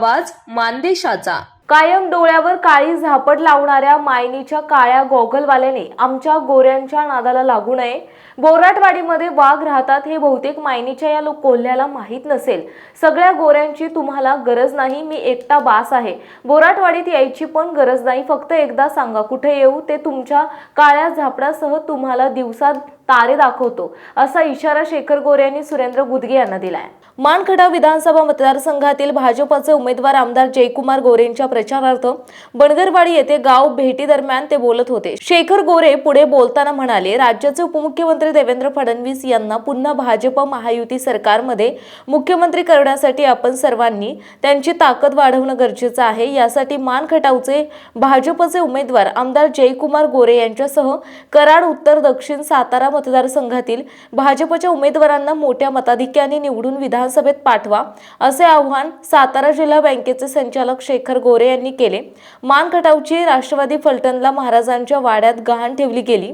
आवाज मानदेशाचा। कायम डोळ्यावर काळी झापड लावणाऱ्या मायनीच्या काळ्या गॉगलवाल्याने आमच्या गोऱ्यांच्या नादाला लागू नये। बोराटवाडीमध्ये वाघ राहतात हे बहुतेक मायनीच्या या कोल्ह्याला माहीत नसेल। सगळ्या गोऱ्यांची तुम्हाला गरज नाही, मी एकटा बास आहे। बोराटवाडीत यायची पण गरज नाही, फक्त एकदा सांगा कुठे येऊ, ते तुमच्या काळ्या झापडासह तुम्हाला दिवसात तारे दाखवतो, असा इशारा शेखर गोरे यांनी सुरेंद्र गुदगे यांना दिलाय। मानखटाव विधानसभा मतदारसंघातील भाजपचे उमेदवार आमदार जयकुमार गोरेंच्या प्रचारार्थ बनगरवाडी येथे गाव भेटी दरम्यान ते बोलत होते। शेखर गोरे पुढे बोलताना म्हणाले, राज्याचे उपमुख्यमंत्री देवेंद्र फडणवीस यांना पुन्हा भाजप महायुती सरकारमध्ये मुख्यमंत्री करण्यासाठी आपण सर्वांनी त्यांची ताकद वाढवणं गरजेचं आहे। यासाठी मानखटावचे भाजपचे उमेदवार आमदार जयकुमार गोरे यांच्यासह कराड, उत्तर, दक्षिण, सातारा मतदारसंघातील भाजपच्या उमेदवारांना मोठ्या मताधिक्याने निवडून विधानसभेत पाठवा, असे आवाहन सातारा जिल्हा बँकेचे संचालक शेखर गोरे यांनी केले। मानखटावची राष्ट्रवादी फलटणला महाराजांच्या वाड्यात गहाण ठेवली गेली।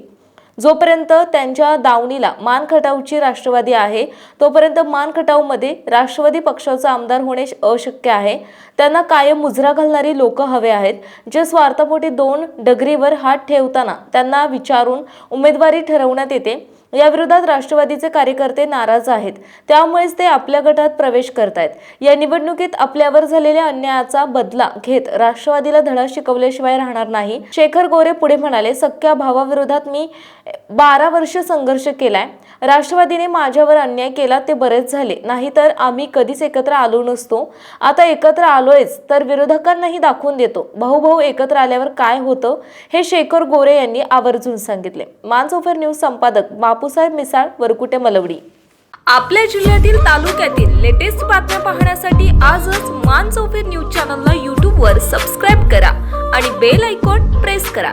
जोपर्यंत त्यांच्या दावणीला मानखटावची राष्ट्रवादी आहे तोपर्यंत मानखटावमध्ये राष्ट्रवादी पक्षाचा आमदार होणे अशक्य आहे। त्यांना कायम मुजरा घालणारी लोक हवे आहेत, जे स्वार्थापोटी दोन डगरीवर हात ठेवताना त्यांना विचारून उमेदवारी ठरवण्यात येते। या विरोधात राष्ट्रवादीचे कार्यकर्ते नाराज आहेत, त्यामुळेच ते आपल्या गटात प्रवेश करतायत। या निवडणुकीत आपल्यावर झालेल्या अन्यायाचा बदला घेत राष्ट्रवादीला धडा शिकवल्याशिवाय राहणार नाही। शेखर गोरे पुढे म्हणाले, सख्या भावाविरोधात मी 12 वर्ष संघर्ष केलाय। राष्ट्रवादीने माझ्यावर अन्याय केला ते बरेच झाले, नाहीतर आम्ही कधीच एकत्र आलो नसतो। आता एकत्र आलोयच तर विरोधकांनाही दाखवून देतो भाऊ एकत्र आल्यावर काय होतं, हे शेखर गोरे यांनी आवर्जून सांगितले। मानसोफर न्यूज संपादक बापूसाहेब मिसाळ, वरकुटे, मलवडी। आपल्या जिल्ह्यातील तालुक्यातील लेटेस्ट बातम्या पाहण्यासाठी आजच मानसोफर न्यूज चॅनलला YouTube वर सबस्क्राइब करा आणि बेल आयकॉन प्रेस करा।